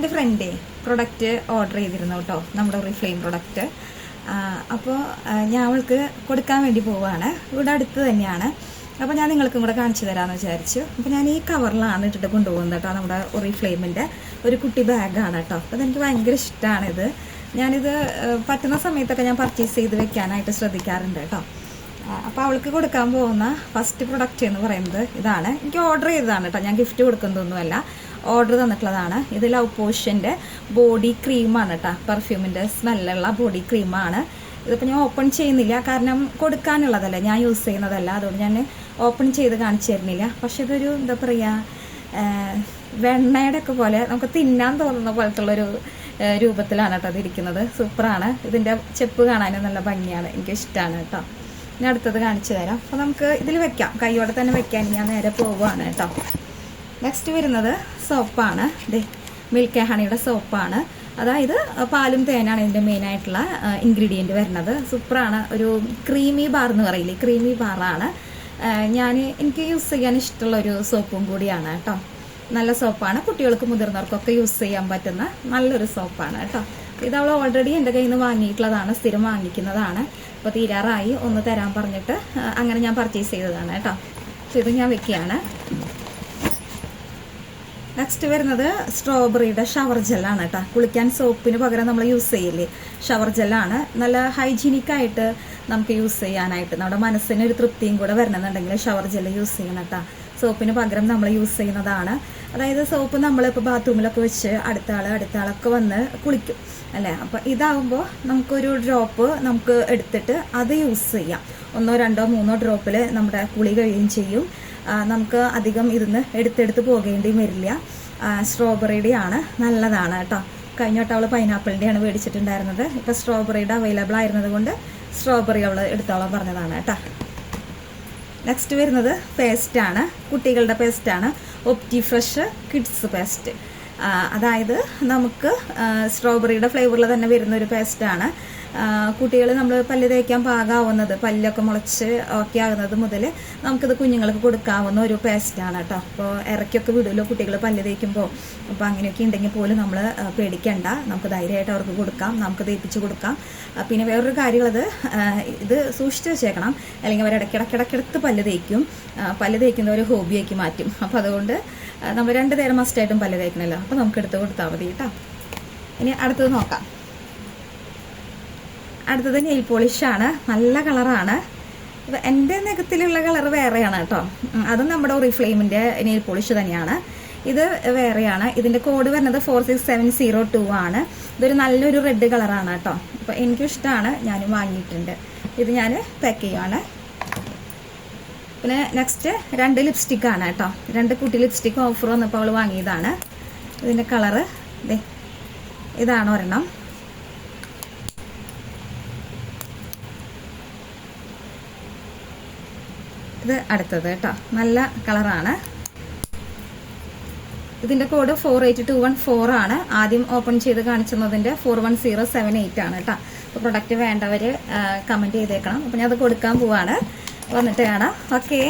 എൻ്റെ ഫ്രണ്ടേ product order ചെയ്തിരുന്നു കേട്ടോ, നമ്മുടെ ഒറിഫ്ലെയിം പ്രൊഡക്റ്റ്. അപ്പോൾ ഞാൻ അവൾക്ക് കൊടുക്കാൻ വേണ്ടി പോവുകയാണ്. ഇവിടെ അടുത്ത് തന്നെയാണ്. അപ്പോൾ ഞാൻ നിങ്ങൾക്കും കൂടെ കാണിച്ചു തരാമെന്ന് വിചാരിച്ചു. അപ്പോൾ ഞാൻ ഈ കവറിലാണ് ഇട്ടിട്ട് കൊണ്ടുപോകുന്നത് കേട്ടോ. നമ്മുടെ ഒറിഫ്ലെയിമിൻ്റെ ഒരു കുട്ടി ബാഗാണ് കേട്ടോ. അപ്പോൾ അതെനിക്ക് ഭയങ്കര ഇഷ്ടമാണിത്. ഞാനിത് പറ്റുന്ന സമയത്തൊക്കെ ഞാൻ പർച്ചേസ് ചെയ്ത് വെക്കാനായിട്ട് ശ്രദ്ധിക്കാറുണ്ട് കേട്ടോ. അപ്പോൾ അവൾക്ക് കൊടുക്കാൻ പോകുന്ന ഫസ്റ്റ് പ്രൊഡക്റ്റ് എന്ന് പറയുന്നത് ഇതാണ്. എനിക്ക് ഓർഡർ ചെയ്തതാണ് കേട്ടോ, ഞാൻ ഗിഫ്റ്റ് കൊടുക്കുന്നതൊന്നുമല്ല, ഓർഡർ തന്നിട്ടുള്ളതാണ്. ഇത് ലവ് പോഷൻ്റെ ബോഡി ക്രീമാണ് കേട്ടോ, പെർഫ്യൂമിൻ്റെ സ്മെല്ലുള്ള ബോഡി ക്രീമാണ്. ഇതിപ്പോൾ ഞാൻ ഓപ്പൺ ചെയ്യുന്നില്ല, കാരണം കൊടുക്കാനുള്ളതല്ല, ഞാൻ യൂസ് ചെയ്യുന്നതല്ല, അതുകൊണ്ട് ഞാൻ ഓപ്പൺ ചെയ്ത് കാണിച്ചു തരുന്നില്ല. പക്ഷെ ഇതൊരു എന്താ പറയുക, വെണ്ണയുടെ ഒക്കെ പോലെ നമുക്ക് തിന്നാൻ തോന്നുന്ന പോലത്തുള്ളൊരു രൂപത്തിലാണ് കേട്ടോ അതിരിക്കുന്നത്. സൂപ്പറാണ്. ഇതിൻ്റെ ചെപ്പ് കാണാനും നല്ല ഭംഗിയാണ്, എനിക്കിഷ്ടമാണ് കേട്ടോ. ഞാൻ അടുത്തത് കാണിച്ചു തരാം. അപ്പോൾ നമുക്ക് ഇതിൽ വെക്കാം, കൈയോടെ തന്നെ വെക്കാൻ ഞാൻ നേരെ പോവുകയാണ് കേട്ടോ. നെക്സ്റ്റ് വരുന്നത് സോപ്പാണ്. Milk and ഹണിയുടെ സോപ്പാണ്. അതായത് പാലും തേനാണ് ഇതിൻ്റെ മെയിനായിട്ടുള്ള ഇൻഗ്രീഡിയൻറ്റ് വരുന്നത്. സൂപ്പറാണ്. ഒരു ക്രീമി ബാർ എന്ന് പറയില്ലേ, ക്രീമി ബാറാണ്. എനിക്ക് യൂസ് ചെയ്യാൻ ഇഷ്ടമുള്ളൊരു സോപ്പും കൂടിയാണ് കേട്ടോ. നല്ല സോപ്പാണ്, കുട്ടികൾക്ക് മുതിർന്നവർക്കൊക്കെ യൂസ് ചെയ്യാൻ പറ്റുന്ന നല്ലൊരു സോപ്പാണ് കേട്ടോ. ഇത് അവൾ ഓൾറെഡി എൻ്റെ കയ്യിൽ നിന്ന് വാങ്ങിയിട്ടുള്ളതാണ്, സ്ഥിരം വാങ്ങിക്കുന്നതാണ്. അപ്പോൾ തീരാറായി, ഒന്ന് തരാൻ പറഞ്ഞിട്ട് അങ്ങനെ ഞാൻ പർച്ചേസ് ചെയ്തതാണ് കേട്ടോ. പക്ഷെ ഇത് ഞാൻ വെക്കുകയാണ്. നെക്സ്റ്റ് വരുന്നത് സ്ട്രോബെറിയുടെ ഷവർ ജെല്ലാണ് കേട്ടോ. കുളിക്കാൻ സോപ്പിന് പകരം നമ്മൾ യൂസ് ചെയ്യില്ലേ, ഷവർ ജെല്ലാണ്. നല്ല ഹൈജീനിക്കായിട്ട് നമുക്ക് യൂസ് ചെയ്യാനായിട്ട്, നമ്മുടെ മനസ്സിന് ഒരു തൃപ്തിയും കൂടെ വരണമെന്നുണ്ടെങ്കിൽ ഷവർ ജെല്ല് യൂസ് ചെയ്യണം കേട്ടോ. സോപ്പിന് പകരം നമ്മൾ യൂസ് ചെയ്യുന്നതാണ്. അതായത് സോപ്പ് നമ്മളിപ്പോൾ ബാത്റൂമിലൊക്കെ വെച്ച് അടുത്താളൊക്കെ വന്ന് കുളിക്കും അല്ലേ. അപ്പോൾ ഇതാകുമ്പോൾ നമുക്കൊരു ഡ്രോപ്പ് നമുക്ക് എടുത്തിട്ട് അത് യൂസ് ചെയ്യാം. 1, 2, 3 ഡ്രോപ്പിൽ നമ്മുടെ കുളി കഴിയുകയും ചെയ്യും. നമുക്ക് അധികം ഇരുന്ന് എടുത്തെടുത്ത് പോകേണ്ടിയും വരില്ല. സ്ട്രോബെറിയുടെ ആണ്, നല്ലതാണ് കേട്ടോ. കഴിഞ്ഞ വട്ടം അവൾ പൈനാപ്പിളിൻ്റെയാണ് മേടിച്ചിട്ടുണ്ടായിരുന്നത്. ഇപ്പോൾ സ്ട്രോബെറിയുടെ അവൈലബിൾ ആയിരുന്നത് കൊണ്ട് സ്ട്രോബെറി അവൾ എടുത്തോളാൻ പറഞ്ഞതാണ് കേട്ടോ. നെക്സ്റ്റ് വരുന്നത് പേസ്റ്റാണ്, കുട്ടികളുടെ പേസ്റ്റാണ്. ഒപ്റ്റി ഫ്രഷ് കിഡ്സ് പേസ്റ്റ്. അതായത് നമുക്ക് സ്ട്രോബെറിയുടെ ഫ്ലേവറിൽ തന്നെ വരുന്ന ഒരു പേസ്റ്റാണ്. കുട്ടികൾ നമ്മൾ പല്ല് തേക്കാൻ പാകാവുന്നത്, പല്ലൊക്കെ മുളച്ച് ഓക്കെ ആകുന്നത് മുതൽ നമുക്കിത് കുഞ്ഞുങ്ങൾക്ക് കൊടുക്കാവുന്ന ഒരു പേസ്റ്റാണ് കേട്ടോ. അപ്പോൾ ഇറക്കിയൊക്കെ വിടുമല്ലോ കുട്ടികൾ പല്ല് തേക്കുമ്പോൾ. അപ്പോൾ അങ്ങനെയൊക്കെ ഉണ്ടെങ്കിൽ പോലും നമ്മൾ പേടിക്കണ്ട, നമുക്ക് ധൈര്യമായിട്ട് അവർക്ക് കൊടുക്കാം, നമുക്ക് തേപ്പിച്ച് കൊടുക്കാം. പിന്നെ വേറൊരു കാര്യമുള്ളത്, ഇത് സൂക്ഷിച്ച് വെച്ചേക്കണം, അല്ലെങ്കിൽ അവർ ഇടയ്ക്കിടയ്ക്കിടയ്ക്കിടത്ത് പല്ല് തേക്കും. പല്ല് തേക്കുന്ന ഒരു ഹോബിയാക്കി മാറ്റും. അപ്പോൾ അതുകൊണ്ട് നമ്മൾ 2 നേരം മസ്റ്റായിട്ടും പല്ല് തേക്കണമല്ലോ, അപ്പോൾ നമുക്ക് എടുത്ത് കൊടുത്താൽ മതി കേട്ടോ. ഇനി അടുത്തത് നോക്കാം. അടുത്തത് നെയിൽ പോളിഷാണ്. നല്ല കളറാണ്. എൻ്റെ നഖത്തിലുള്ള കളർ വേറെയാണ് കേട്ടോ. അതും നമ്മുടെ ഒറിഫ്ലെയിമിൻ്റെ നെയിൽ പോളിഷ് തന്നെയാണ്. ഇത് വേറെയാണ്. ഇതിൻ്റെ കോഡ് വരുന്നത് 46702 ആണ്. ഇതൊരു നല്ലൊരു റെഡ് കളറാണ് കേട്ടോ. അപ്പോൾ എനിക്കും ഇഷ്ടമാണ്, ഞാനും വാങ്ങിയിട്ടുണ്ട്. ഇത് ഞാൻ പാക്ക് ചെയ്യുവാണ്. പിന്നെ നെക്സ്റ്റ് 2 ലിപ്സ്റ്റിക്കാണ് കേട്ടോ. 2 കുട്ടി ലിപ്സ്റ്റിക്ക് ഓഫർ വന്നപ്പോൾ അവൾ വാങ്ങിയതാണ്. ഇതിൻ്റെ കളറ് ഇതാണ് ഒരെണ്ണം. ഇത് അടുത്തത് കേട്ടോ, നല്ല കളറാണ്. ഇതിൻ്റെ കോഡ് 48214 ആണ്. ആദ്യം ഓപ്പൺ ചെയ്ത് കാണിച്ചതിൻ്റെ 41078 ആണ് കേട്ടോ. അപ്പോൾ പ്രൊഡക്റ്റ് വേണ്ടവർ കമൻറ്റ് ചെയ്തേക്കണം. അപ്പോൾ ഞാൻ അത് കൊടുക്കാൻ പോവാണ്, വന്നിട്ട് കാണാം. ഓക്കേ.